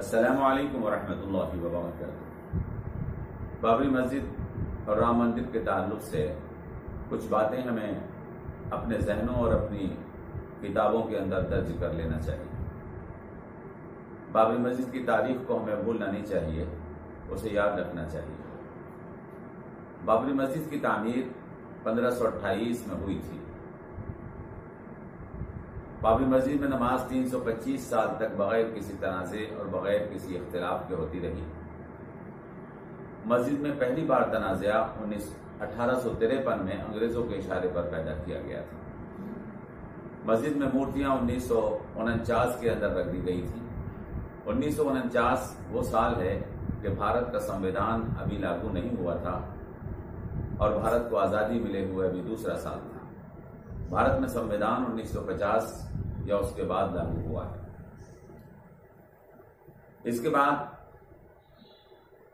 السلام علیکم ورحمۃ اللہ وبرکاتہ۔ بابری مسجد اور رام مندر کے تعلق سے کچھ باتیں ہمیں اپنے ذہنوں اور اپنی کتابوں کے اندر درج کر لینا چاہیے۔ بابری مسجد کی تاریخ کو ہمیں بھولنا نہیں چاہیے، اسے یاد رکھنا چاہیے۔ بابری مسجد کی تعمیر 1528 میں ہوئی تھی۔ بابری مسجد میں نماز 325 سال تک بغیر کسی تنازع اور بغیر کسی اختلاف کے ہوتی رہی۔ مسجد میں پہلی بار تنازعہ 1853 میں انگریزوں کے اشارے پر پیدا کیا گیا تھا۔ مسجد میں مورتیاں 1949 کے اندر رکھ دی گئی تھیں۔ 1949 وہ سال ہے کہ بھارت کا سنویدھان ابھی لاگو نہیں ہوا تھا اور بھارت کو آزادی ملے ہوئے ابھی دوسرا سال تھا۔ بھارت میں سنویدھان 1950 یا اس کے بعد لاگو ہوا ہے۔ اس کے بعد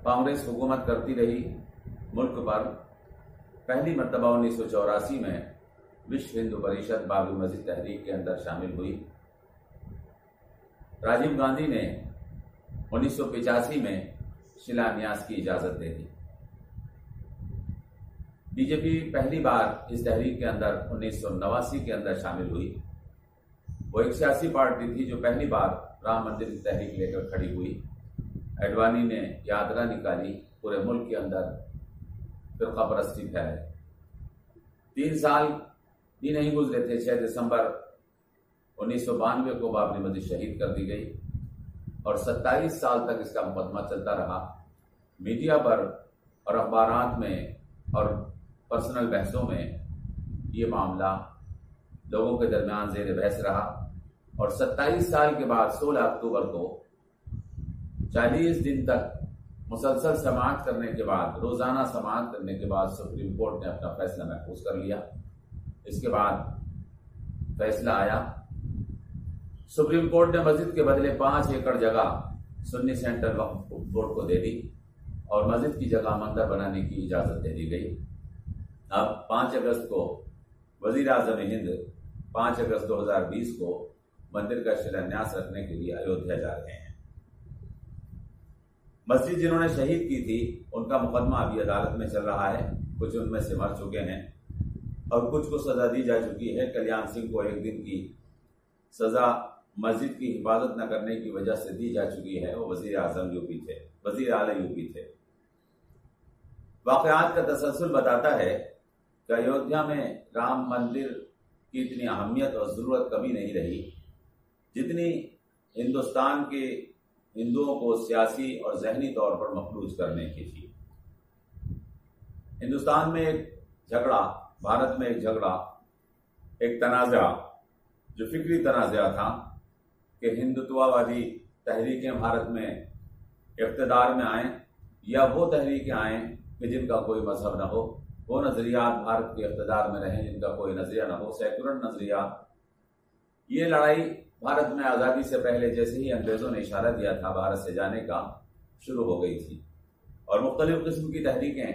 کانگریس حکومت کرتی رہی ملک پر۔ پہلی مرتبہ 1984 میں وشو ہندو پریشد بابری مسجد تحریک کے اندر شامل ہوئی۔ راجیو گاندھی نے 1985 میں شیلانیاس کی اجازت دے دی۔ بی جے پی پہلی بار اس تحریک کے اندر 1989 کے اندر شامل ہوئی۔ وہ ایک سیاسی پارٹی تھی جو پہلی بار رام مندر کی تحریک لے کر کھڑی ہوئی۔ اڈوانی نے یاترا نکالی، پورے ملک کے اندر فرقہ پرستی پھیلائی۔ 3 سال بھی نہیں گزرے تھے، 6 دسمبر 1992 کو بابری مسجد شہید کر دی گئی اور 27 سال تک اس کا مقدمہ چلتا رہا۔ میڈیا پر اور اخبارات میں اور پرسنل بحثوں میں یہ معاملہ لوگوں کے درمیان زیر بحث رہا اور 27 سال کے بعد 16 اکتوبر کو 40 دن تک مسلسل سماعت کرنے کے بعد، روزانہ سماعت کرنے کے بعد سپریم کورٹ نے اپنا فیصلہ محفوظ کر لیا۔ اس کے بعد فیصلہ آیا، سپریم کورٹ نے مسجد کے بدلے 5 ایکڑ جگہ سنی سینٹرل وقف بورڈ کو دے دی اور مسجد کی جگہ مندر بنانے کی اجازت دے دی گئی۔ اب 5 اگست کو وزیر اعظم ہند 5 اگست 2020 کو مندر کا شیلانیاس رکھنے کے لیے ایودھیا جا رہے ہیں۔ مسجد جنہوں نے شہید کی تھی ان کا مقدمہ ابھی عدالت میں چل رہا ہے۔ کچھ ان میں سے مر چکے ہیں اور کچھ کو سزا دی جا چکی ہے۔ کلیان سنگھ کو 1 دن کی سزا مسجد کی حفاظت نہ کرنے کی وجہ سے دی جا چکی ہے۔ وہ وزیر اعظم یوپی تھے، وزیر اعلی یوپی تھے۔ واقعات کا تسلسل بتاتا ہے کہ ایودھیا میں رام مندر کی اتنی اہمیت اور ضرورت کبھی نہیں رہی جتنی ہندوستان کے ہندوؤں کو سیاسی اور ذہنی طور پر مفلوج کرنے کی تھی۔ ہندوستان میں ایک جھگڑا، بھارت میں ایک جھگڑا، ایک تنازع جو فکری تنازع تھا کہ ہندوتوا وادی تحریکیں بھارت میں اقتدار میں آئیں یا وہ تحریکیں آئیں کہ جن کا کوئی مذہب نہ ہو، وہ نظریات بھارت کے اقتدار میں رہیں جن کا کوئی نظریہ نہ ہو، سیکولر نظریات۔ یہ لڑائی بھارت میں آزادی سے پہلے جیسے ہی انگریزوں نے اشارہ دیا تھا بھارت سے جانے کا، شروع ہو گئی تھی اور مختلف قسم کی تحریکیں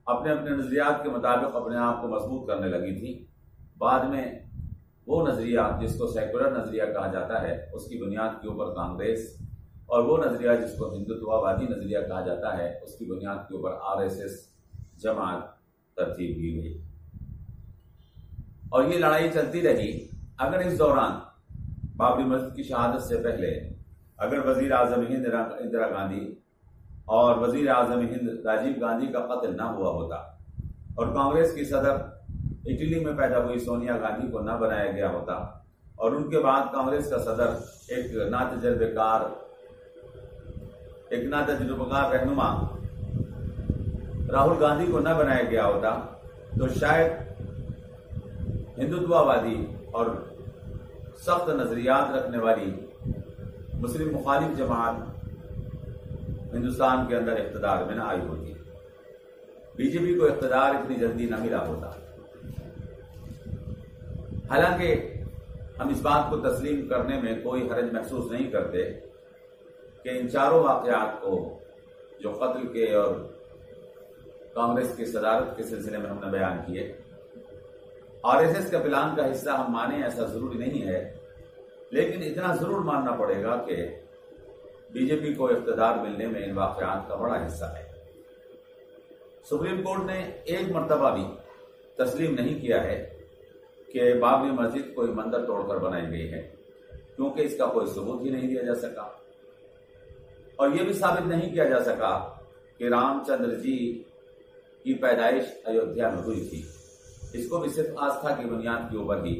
اپنے اپنے نظریات کے مطابق اپنے آپ کو مضبوط کرنے لگی تھی۔ بعد میں وہ نظریات جس کو سیکولر نظریہ کہا جاتا ہے اس کی بنیاد کے اوپر کانگریس، اور وہ نظریہ جس کو ہندوتوا وادی نظریہ کہا جاتا ہے اس کی بنیاد کے اوپر RSS جماعت ترتیب دی گئی اور یہ لڑائی چلتی رہی۔ اگر اس دوران بابری مسجد کی شہادت سے پہلے اگر وزیر اعظم ہند اندرا گاندھی اور وزیر اعظم ہند راجیو گاندھی کا قتل نہ ہوا ہوتا اور کانگریس کی صدر اٹلی میں پیدا ہوئی سونیا گاندھی کو نہ بنایا گیا ہوتا اور ان کے بعد کانگریس کا صدر ایک ناتجربہ کار رہنما راہل گاندھی کو نہ بنایا گیا ہوتا تو شاید ہندوتوا وادی اور سخت نظریات رکھنے والی مسلم مخالف جماعت ہندوستان کے اندر اقتدار میں نہ آئی ہوتی، بی جے پی کو اقتدار اتنی جلدی نہ ملا ہوتا۔ حالانکہ ہم اس بات کو تسلیم کرنے میں کوئی حرج محسوس نہیں کرتے کہ ان چاروں واقعات کو جو قتل کے اور کانگریس کی صدارت کے سلسلے میں ہم نے بیان کیے، RSS کا پلان کا حصہ ہم مانیں ایسا ضروری نہیں ہے، لیکن اتنا ضرور ماننا پڑے گا کہ بی جے پی کو اقتدار ملنے میں ان واقعات کا بڑا حصہ ہے۔ سپریم کورٹ نے ایک مرتبہ بھی تسلیم نہیں کیا ہے کہ بابری مسجد کوئی مندر توڑ کر بنائی گئی ہے، کیونکہ اس کا کوئی ثبوت ہی نہیں دیا جا سکا، اور یہ بھی ثابت نہیں کیا جا سکا کہ رام چندر جی کی پیدائش ایودھیا میں ہوئی تھی۔ اس کو بھی صرف آستھا کی بنیاد کے اوپر ہی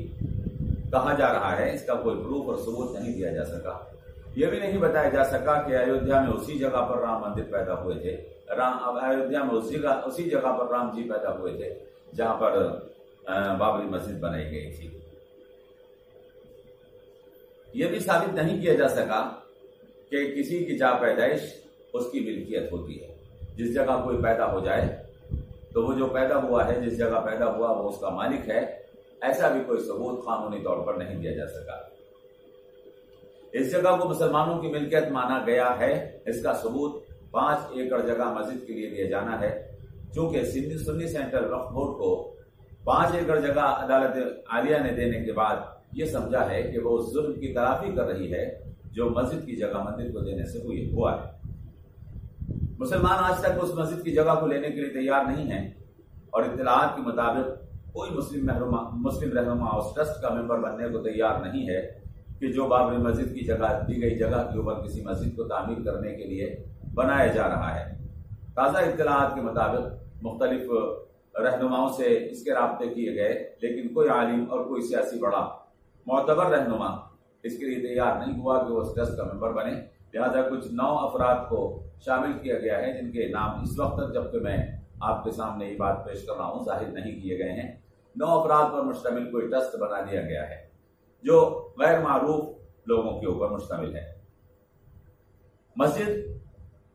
کہا جا رہا ہے، اس کا کوئی پروف اور ثبوت نہیں دیا جا سکا۔ یہ بھی نہیں بتایا جا سکا کہ ایودھیا میں اسی جگہ پر رام مندر پیدا ہوئے تھے، ایودھیا میں اسی جگہ پر رام جی پیدا ہوئے تھے جہاں پر بابری مسجد بنائی گئی تھی۔ یہ بھی ثابت نہیں کیا جا سکا کہ کسی کی جا پیدائش اس کی ملکیت ہوتی ہے۔ جس جگہ کوئی پیدا ہو جائے تو وہ جو پیدا ہوا ہے، جس جگہ پیدا ہوا وہ اس کا مالک ہے، ایسا بھی کوئی ثبوت قانونی طور پر نہیں دیا جا سکا۔ اس جگہ کو مسلمانوں کی ملکیت مانا گیا ہے، اس کا ثبوت 5 ایکڑ جگہ مسجد کے لیے دیا جانا ہے، چونکہ سنی سینٹرل وقف بورڈ کو 5 ایکڑ جگہ عدالت عالیہ نے دینے کے بعد یہ سمجھا ہے کہ وہ اس ظلم کی تلافی کر رہی ہے جو مسجد کی جگہ مندر کو دینے سے ہوا ہے۔ مسلمان آج تک اس مسجد کی جگہ کو لینے کے لیے تیار نہیں ہیں، اور اطلاعات کے مطابق کوئی مسلم رہنما اس ٹرسٹ کا ممبر بننے کو تیار نہیں ہے کہ جو بابری مسجد کی جگہ دی گئی جگہ کے اوپر کسی مسجد کو تعمیر کرنے کے لیے بنایا جا رہا ہے۔ تازہ اطلاعات کے مطابق مختلف رہنماؤں سے اس کے رابطے کیے گئے، لیکن کوئی عالم اور کوئی سیاسی بڑا معتبر رہنما اس کے لیے تیار نہیں ہوا کہ وہ اس ٹرسٹ کا ممبر بنے، لہذا کچھ 9 افراد کو شامل کیا گیا ہے جن کے نام اس وقت تک جب کہ میں آپ کے سامنے یہ بات پیش کر رہا ہوں ظاہر نہیں کیے گئے ہیں۔ 9 افراد پر مشتمل کوئی ٹرسٹ بنا دیا گیا ہے جو غیر معروف لوگوں کے اوپر مشتمل ہے۔ مسجد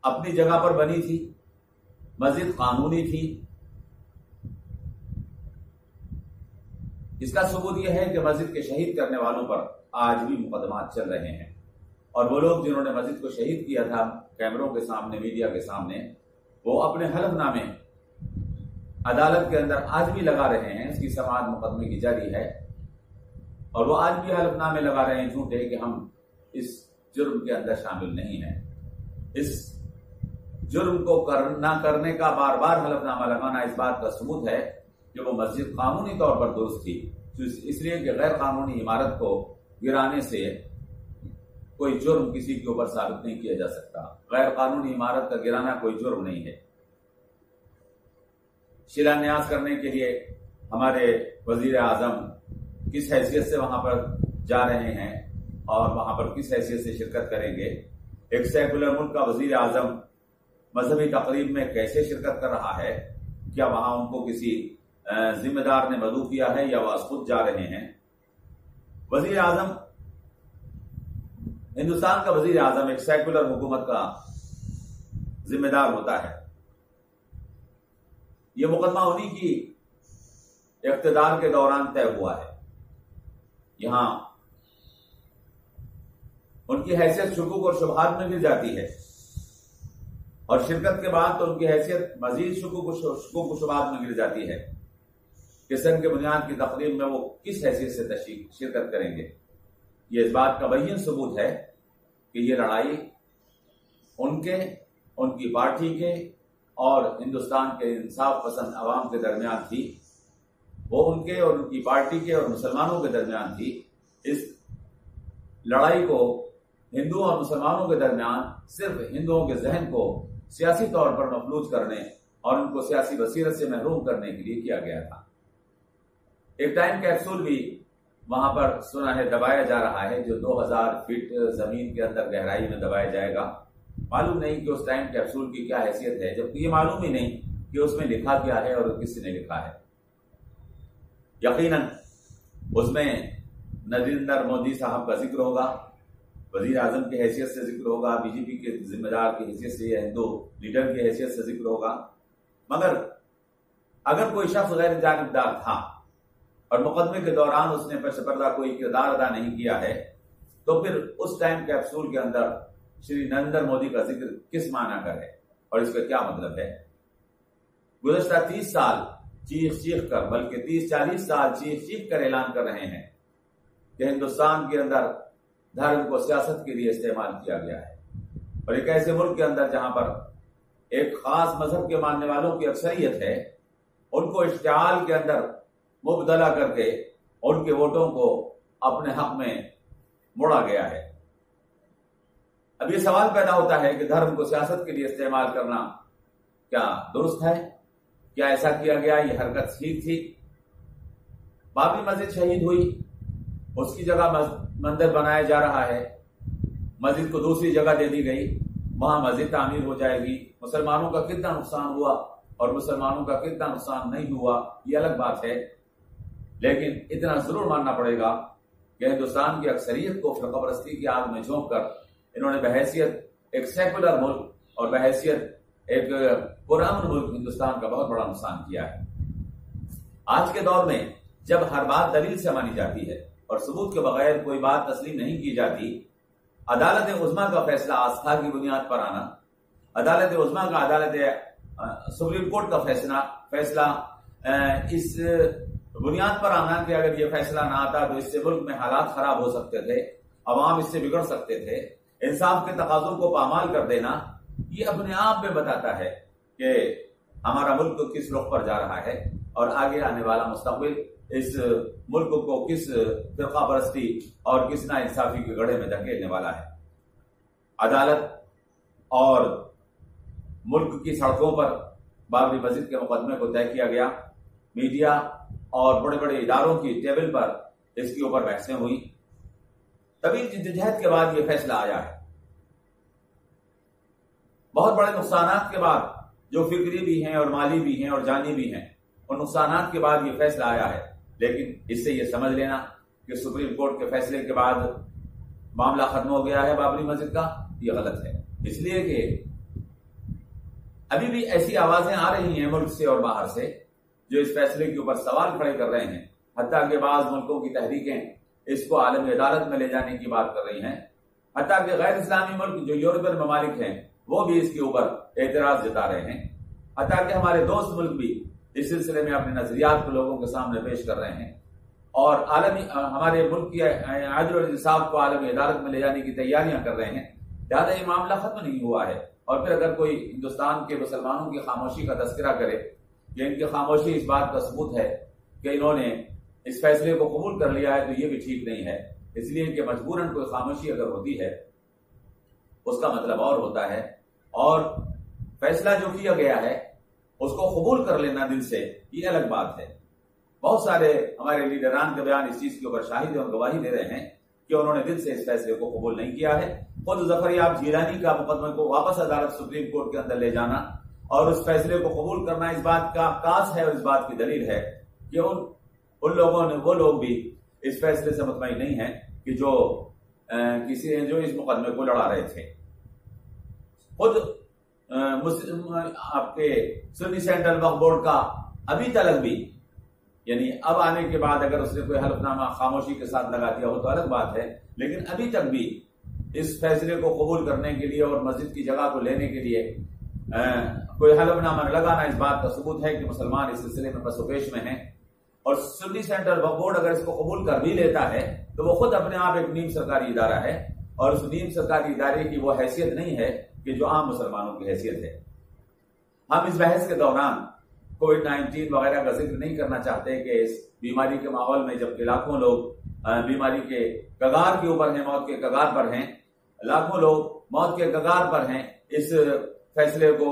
اپنی جگہ پر بنی تھی، مسجد قانونی تھی۔ اس کا ثبوت یہ ہے کہ مسجد کے شہید کرنے والوں پر آج بھی مقدمات چل رہے ہیں، اور وہ لوگ جنہوں نے مسجد کو شہید کیا تھا کیمروں کے سامنے، میڈیا کے سامنے، وہ اپنے حلف نامے عدالت کے اندر آج بھی لگا رہے ہیں۔ اس کی سماعت مقدمے کی جاری ہے، اور وہ آج بھی حلف نامے لگا رہے ہیں جھوٹے کہ ہم اس جرم کے اندر شامل نہیں ہیں۔ اس جرم کو نہ کرنے کا بار بار حلف نامہ لگانا اس بات کا ثبوت ہے کہ وہ مسجد قانونی طور پر درست تھی، اس لیے کہ غیر قانونی عمارت کو گرانے سے کوئی جرم کسی کے اوپر ثابت نہیں کیا جا سکتا۔ غیر قانونی عمارت کا گرانا کوئی جرم نہیں ہے۔ شیلانیاس کرنے کے لیے ہمارے وزیر اعظم کس حیثیت سے وہاں پر جا رہے ہیں اور وہاں پر کس حیثیت سے شرکت کریں گے؟ ایک سیکولر ملک کا وزیر اعظم مذہبی تقریب میں کیسے شرکت کر رہا ہے؟ کیا وہاں ان کو کسی ذمہ دار نے مدعو کیا ہے یا وہ خود جا رہے ہیں؟ وزیر اعظم، ہندوستان کا وزیر اعظم ایک سیکولر حکومت کا ذمہ دار ہوتا ہے۔ یہ مقدمہ انہی کی اقتدار کے دوران طے ہوا ہے۔ یہاں ان کی حیثیت شکوک اور شبہات میں گر جاتی ہے، اور شرکت کے بعد تو ان کی حیثیت مزید شکوک و شبہات میں گر جاتی ہے کہ سن کے بنیاد کی تقریب میں وہ کس حیثیت سے شرکت کریں گے۔ یہ اس بات کا بہین ثبوت ہے کہ یہ لڑائی ان کی پارٹی کے اور ہندوستان کے انصاف پسند عوام کے درمیان تھی۔ وہ ان کے اور ان کی پارٹی کے اور مسلمانوں کے درمیان تھی۔ اس لڑائی کو ہندوؤں اور مسلمانوں کے درمیان صرف ہندوؤں کے ذہن کو سیاسی طور پر مفلوج کرنے اور ان کو سیاسی بصیرت سے محروم کرنے کے لیے کیا گیا تھا۔ ایک ٹائم کیپسول بھی وہاں پر سنا ہے دبایا جا رہا ہے، جو 2000 فٹ زمین کے اندر گہرائی میں دبایا جائے گا۔ معلوم نہیں کہ اس ٹائم کیپسول کی کیا حیثیت ہے، جبکہ یہ معلوم ہی نہیں کہ اس میں لکھا کیا ہے اور کس نے لکھا ہے۔ یقیناً اس میں نریندر مودی صاحب کا ذکر ہوگا، وزیر اعظم کی حیثیت سے ذکر ہوگا، بی جے پی کے ذمہ دار کی حیثیت سے یا ہندو لیڈر کی حیثیت سے ذکر ہوگا۔ مگر اگر کوئی شخص غیر جانبدار تھا اور مقدمے کے دوران اس نے پیش پردہ کوئی کردار ادا نہیں کیا ہے، تو پھر اس ٹائم کیپسول کے اندر شری نریندر مودی کا ذکر کس معنی کا ہے اور اس کا کیا مطلب ہے؟ گزشتہ 30 سال چیخ کر، بلکہ 30-40 سال چیخ کر اعلان کر رہے ہیں کہ ہندوستان کے اندر دھرم کو سیاست کے لیے استعمال کیا گیا ہے۔ اور ایک ایسے ملک کے اندر جہاں پر ایک خاص مذہب کے ماننے والوں کی اکثریت ہے، ان کو اشتعال کے اندر مبتلا کر کے ان کے ووٹوں کو اپنے حق میں موڑا گیا ہے۔ اب یہ سوال پیدا ہوتا ہے کہ دھرم کو سیاست کے لیے استعمال کرنا کیا درست ہے؟ کیا ایسا کیا گیا؟ یہ حرکت ٹھیک تھی؟ بابری مسجد شہید ہوئی، اس کی جگہ مندر بنایا جا رہا ہے، مسجد کو دوسری جگہ دے دی گئی، وہاں مسجد تعمیر ہو جائے گی۔ مسلمانوں کا کتنا نقصان ہوا اور مسلمانوں کا کتنا نقصان نہیں ہوا یہ الگ بات ہے، لیکن اتنا ضرور ماننا پڑے گا کہ ہندوستان کی اکثریت کو فرقہ پرستی کی آگ میں جھونک کر انہوں نے بحیثیت ایک سیکولر ملک اور بحیثیت ایک پرامن ملک ہندوستان کا بہت بڑا نقصان کیا ہے۔ آج کے دور میں جب ہر بات دلیل سے مانی جاتی ہے اور ثبوت کے بغیر کوئی بات تسلیم نہیں کی جاتی، عدالت عظمیٰ کا فیصلہ آستھا کی بنیاد پر آنا، عدالت عظمیٰ کا عدالت سپریم کورٹ کا فیصلہ اس بنیاد پر آنا کہ اگر یہ فیصلہ نہ آتا تو اس سے ملک میں حالات خراب ہو سکتے تھے، عوام اس سے بگڑ سکتے تھے، انصاف کے تقاضوں کو پامال کر دینا، یہ اپنے آپ میں بتاتا ہے کہ ہمارا ملک کس رخ پر جا رہا ہے اور آگے آنے والا مستقبل اس ملک کو کس فرقہ پرستی اور کس نا انصافی کے گڑھے میں دھکیلنے والا ہے۔ عدالت اور ملک کی سڑکوں پر بابری مسجد کے مقدمے کو طے کیا گیا، میڈیا اور بڑے بڑے اداروں کی ٹیبل پر اس کے اوپر بحثیں ہوئی، طویل جدوجہد کے بعد یہ فیصلہ آیا ہے۔ بہت بڑے نقصانات کے بعد، جو فکری بھی ہیں اور مالی بھی ہیں اور جانی بھی ہیں، ان نقصانات کے بعد یہ فیصلہ آیا ہے، لیکن اس سے یہ سمجھ لینا کہ سپریم کورٹ کے فیصلے کے بعد معاملہ ختم ہو گیا ہے بابری مسجد کا، یہ غلط ہے۔ اس لیے کہ ابھی بھی ایسی آوازیں آ رہی ہیں ملک سے اور باہر سے جو اس فیصلے کے اوپر سوال کھڑے کر رہے ہیں، حتیٰ کہ بعض ملکوں کی تحریکیں اس کو عالمی عدالت میں لے جانے کی بات کر رہی ہیں، حتیٰ کہ غیر اسلامی ملک جو یورپین ممالک ہیں وہ بھی اس کے اوپر اعتراض جتا رہے ہیں، حتیٰ کہ ہمارے دوست ملک بھی اس سلسلے میں اپنے نظریات کو لوگوں کے سامنے پیش کر رہے ہیں اور عالمی ہمارے ملک کی عدل و انصاف کو عالمی عدالت میں لے جانے کی تیاریاں کر رہے ہیں۔ لہٰذا یہ معاملہ ختم نہیں ہوا ہے، اور پھر اگر کوئی ہندوستان کے مسلمانوں کی خاموشی کا تذکرہ کرے کہ ان کی خاموشی اس بات کا ثبوت ہے کہ انہوں نے اس فیصلے کو قبول کر لیا ہے، تو یہ بھی ٹھیک نہیں ہے۔ اس لیے کہ مجبوراً کوئی خاموشی اگر ہوتی ہے اس کا مطلب اور ہوتا ہے، اور فیصلہ جو کیا گیا ہے اس کو قبول کر لینا دل سے، یہ الگ بات ہے۔ بہت سارے ہمارے لیڈران کے بیان اس چیز کے اوپر شاہد اور گواہی دے رہے ہیں کہ انہوں نے دل سے اس فیصلے کو قبول نہیں کیا ہے۔ خود ظفر یاب جیلانی کا مقدمے کو واپس عدالت سپریم کورٹ کے اندر لے جانا اور اس فیصلے کو قبول کرنا اس بات کا عکاس ہے اور اس بات کی دلیل ہے کہ ان لوگوں نے، وہ لوگ بھی اس فیصلے سے مطمئن نہیں ہیں کہ جو اس مقدمے کو لڑا رہے تھے۔ خود آپ کے سنی سینٹرل وقف بورڈ کا ابھی تلک بھی، یعنی اب آنے کے بعد اگر اس نے کوئی حلف نامہ خاموشی کے ساتھ لگا دیا ہو تو الگ بات ہے، لیکن ابھی تک بھی اس فیصلے کو قبول کرنے کے لیے اور مسجد کی جگہ کو لینے کے لیے کوئی حلف نامہ لگانا اس بات کا ثبوت ہے کہ مسلمان اس سلسلے میں پس و پیش میں ہیں۔ اور سنی سینٹرل وقف بورڈ اگر اس کو قبول کر بھی لیتا ہے تو وہ خود اپنے آپ ایک نیم سرکاری ادارہ ہے، اور اس نیم سرکاری ادارے کی وہ حیثیت نہیں ہے کہ جو عام مسلمانوں کی حیثیت ہے۔ ہم اس بحث کے دوران کووڈ-19 وغیرہ کا ذکر نہیں کرنا چاہتے کہ اس بیماری کے ماحول میں جبکہ لاکھوں لوگ بیماری کے کگار کے اوپر ہیں، موت کے کگار پر ہیں، لاکھوں لوگ موت کے کگار پر ہیں، اس فیصلے کو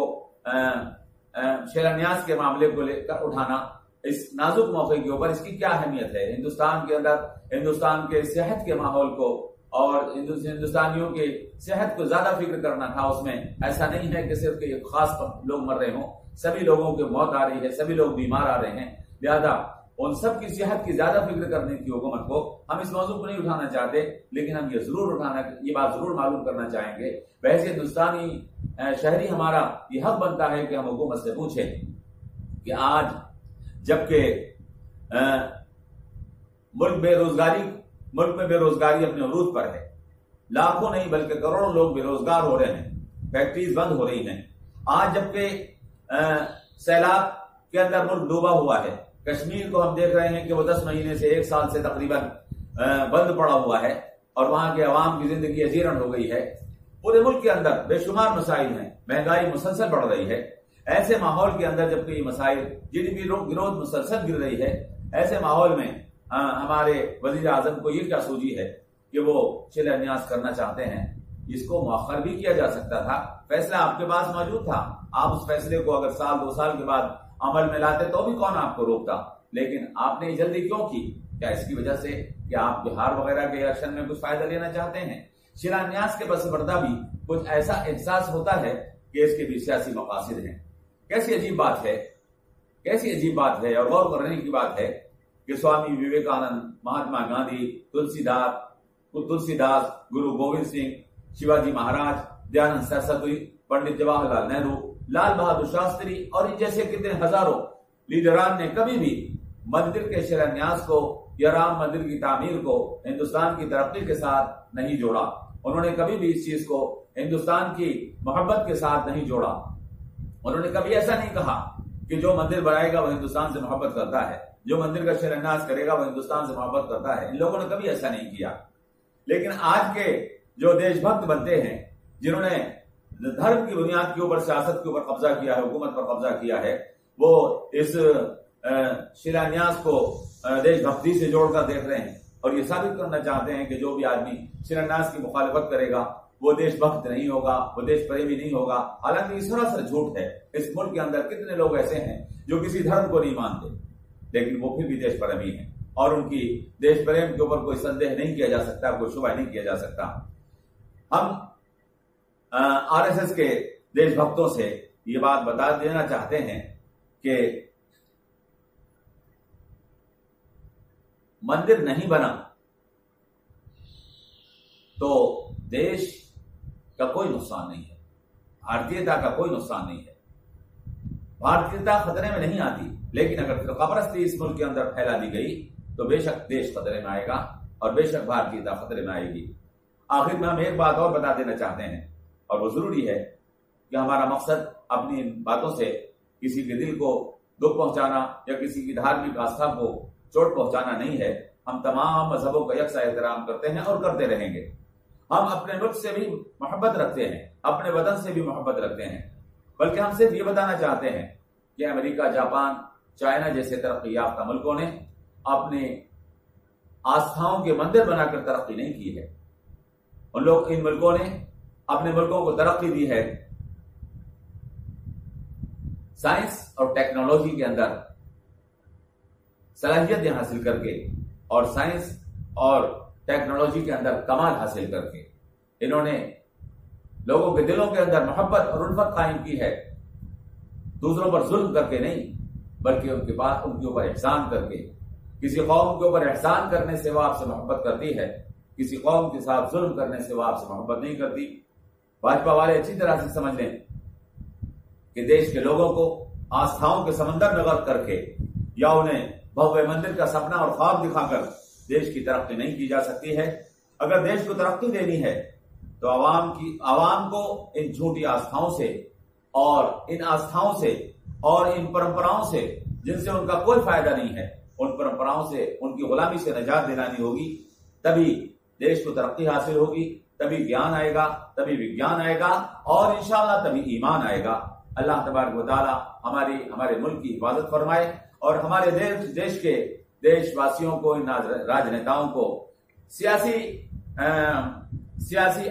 شیرانیاز کے معاملے کو لے کر اٹھانا اس نازک موقع کے اوپر اس کی کیا اہمیت ہے؟ ہندوستان کے اندر ہندوستان کے صحت کے ماحول کو اور ہندوستانیوں کی صحت کو زیادہ فکر کرنا تھا۔ اس میں ایسا نہیں ہے کہ صرف ایک خاص لوگ مر رہے ہوں، سبھی لوگوں کی موت آ رہی ہے، سبھی لوگ بیمار آ رہے ہیں، لہذا ان سب کی صحت کی زیادہ فکر کرنے کی حکومت کو ہم اس موضوع کو نہیں اٹھانا چاہتے، لیکن ہم یہ بات ضرور معلوم کرنا چاہیں گے۔ ویسے ہندوستانی شہری ہمارا یہ حق بنتا ہے کہ ہم حکومت سے پوچھیں کہ آج جبکہ ملک میں بے روزگاری اپنے عروج پر ہے، لاکھوں نہیں بلکہ کروڑوں لوگ بے روزگار ہو رہے ہیں، فیکٹریز بند ہو رہی ہیں، آج جبکہ سیلاب کے اندر ملک ڈوبا ہوا ہے، کشمیر کو ہم دیکھ رہے ہیں کہ وہ 10 مہینے سے 1 سال سے تقریباً بند پڑا ہوا ہے اور وہاں کے عوام کی زندگی اجیرن ہو گئی ہے، پورے ملک کے اندر بے شمار مسائل ہیں، مہنگائی مسلسل بڑھ رہی ہے، ایسے ماحول کے اندر جبکہ یہ مسائل GDP گروتھ مسلسل گر رہی ہے، ایسے ماحول میں ہمارے وزیر اعظم کو یہ کیا سوجی ہے کہ وہ شیلانیاس کرنا چاہتے ہیں؟ اس کو مؤخر بھی کیا جا سکتا تھا، فیصلہ آپ کے پاس موجود تھا، آپ اس فیصلے کو اگر سال 2 سال کے بعد عمل میں لاتے تو بھی کون آپ کو روکتا، لیکن آپ نے جلدی کیوں کی؟ کیا اس کی وجہ سے کہ آپ بہار وغیرہ کے الیکشن میں کچھ فائدہ لینا چاہتے ہیں؟ شیلانیاس کے پس پردہ بھی کچھ ایسا احساس ہوتا ہے کہ اس کے بھی سیاسی مقاصد ہیں۔ کیسی عجیب بات ہے، کیسی عجیب بات ہے اور غور کرنے کی بات ہے کہ سوامی وویکانند، مہاتما گاندھی، تلسی داس، گرو گوبند سنگھ، شیواجی مہاراج، دیانند سرسوتی، پنڈت جواہر لال نہرو، لال بہادر شاستری اور ان جیسے کتنے ہزاروں لیڈران نے کبھی بھی مندر کے شیلانیاس کو یا رام مندر کی تعمیر کو ہندوستان کی ترقی کے ساتھ نہیں جوڑا۔ انہوں نے کبھی بھی اس چیز کو ہندوستان کی محبت کے ساتھ نہیں جوڑا۔ انہوں نے کبھی ایسا نہیں کہا کہ جو مندر بنائے گا وہ ہندوستان سے محبت کرتا ہے، جو مندر کا شیلانیاس کرے گا وہ ہندوستان سے محبت کرتا ہے۔ ان لوگوں نے کبھی ایسا نہیں کیا۔ لیکن آج کے جو دیش بھکت بنتے ہیں، جنہوں نے دھرم کی بنیاد کے اوپر سیاست کے اوپر قبضہ کیا ہے، حکومت پر قبضہ کیا ہے، وہ اس شیلانیاس کو دیش بھکتی سے جوڑ کر دیکھ رہے ہیں اور یہ ثابت کرنا چاہتے ہیں کہ جو بھی آدمی شیلانیاس کی مخالفت کرے گا وہ دیش بھکت نہیں ہوگا، وہ دیش پریمی نہیں ہوگا۔ حالانکہ یہ سراسر جھوٹ ہے۔ اس ملک کے اندر کتنے لوگ ایسے ہیں جو کسی دھرم کو نہیں مانتے لیکن وہ پھر بھی دیش پریمی ہیں اور ان کی دیش پریم کے اوپر کوئی سندیہ نہیں کیا جا سکتا، کوئی شبہ نہیں کیا جا سکتا۔ ہم RSS کے دیش بھکتوں سے یہ بات بتا دینا چاہتے ہیں کہ مندر نہیں بنا تو دیش کا کوئی نقصان نہیں ہے، بھارتیتا کا کوئی نقصان نہیں ہے، بھارتیتا خطرے میں نہیں آتی، لیکن اگر فرقہ پرستی اس ملک کے اندر پھیلا دی گئی تو بے شک دیش خطرے میں آئے گا اور بے شک بھارتیتا خطرے میں آئے گی۔ آخر میں ہم ایک بات اور بتا دینا چاہتے ہیں اور وہ ضروری ہے کہ ہمارا مقصد اپنی باتوں سے کسی کے دل کو دکھ پہنچانا یا کسی کی دھارمک آستھا کو چوٹ پہنچانا نہیں ہے۔ ہم تمام مذہبوں کا یکساں احترام کرتے ہیں اور کرتے رہیں گے۔ ہم اپنے ملک سے بھی محبت رکھتے ہیں، اپنے وطن سے بھی محبت رکھتے ہیں، بلکہ ہم صرف یہ بتانا چاہتے ہیں کہ امریکہ، جاپان، چائنا جیسے ترقی یافتہ ملکوں نے اپنے آستھاؤں کے مندر بنا کر ترقی نہیں کی ہے۔ ان ملکوں نے اپنے ملکوں کو ترقی دی ہے سائنس اور ٹیکنالوجی کے اندر صلاحیت حاصل کر کے اور سائنس اور ٹیکنالوجی کے اندر کمال حاصل کر کے۔ انہوں نے لوگوں کے دلوں کے اندر محبت اور الفت قائم کی ہے، دوسروں پر ظلم کر کے نہیں بلکہ ان کے اوپر احسان کر کے۔ کسی قوم کے اوپر احسان کرنے سے وہ آپ سے محبت کرتی ہے، کسی قوم کے ساتھ ظلم کرنے سے وہ آپ سے محبت نہیں کرتی۔ بھاجپا والے اچھی طرح سے سمجھ لیں کہ دیش کے لوگوں کو آستھاؤں کے سمندر میں غرق کر کے یا انہیں بھوے مندر کا سپنا اور خواب دکھا کر دیش کی ترقی نہیں کی جا سکتی ہے۔ اگر دیش کو ترقی دینی ہے تو عوام کو ان جھوٹی آستھاؤں سے اور ان آستھاؤں سے اور ان پرمپراؤں سے جن سے ان کا کوئی فائدہ نہیں ہے، ان پرمپراؤں سے، ان کی غلامی سے نجات دلانی ہوگی، تبھی دیش کو ترقی حاصل ہوگی، تبھی گیان آئے گا، تبھی وگیان آئے گا اور انشاءاللہ تبھی ایمان آئے گا۔ اللہ تبارک و تعالی ہمارے ملک کی حفاظت فرمائے اور ہمارے دیش واسیوں کو، ان راجنیتاؤں کو سیاسی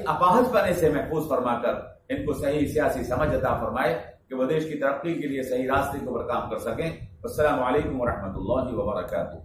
اپاہج پنے سے محفوظ فرما کر ان کو صحیح سیاسی سمجھ عطا فرمائے کہ وہ دیش کی ترقی کے لیے صحیح راستے کے اوپر کام کر سکیں۔ السلام علیکم ورحمۃ اللہ وبرکاتہ۔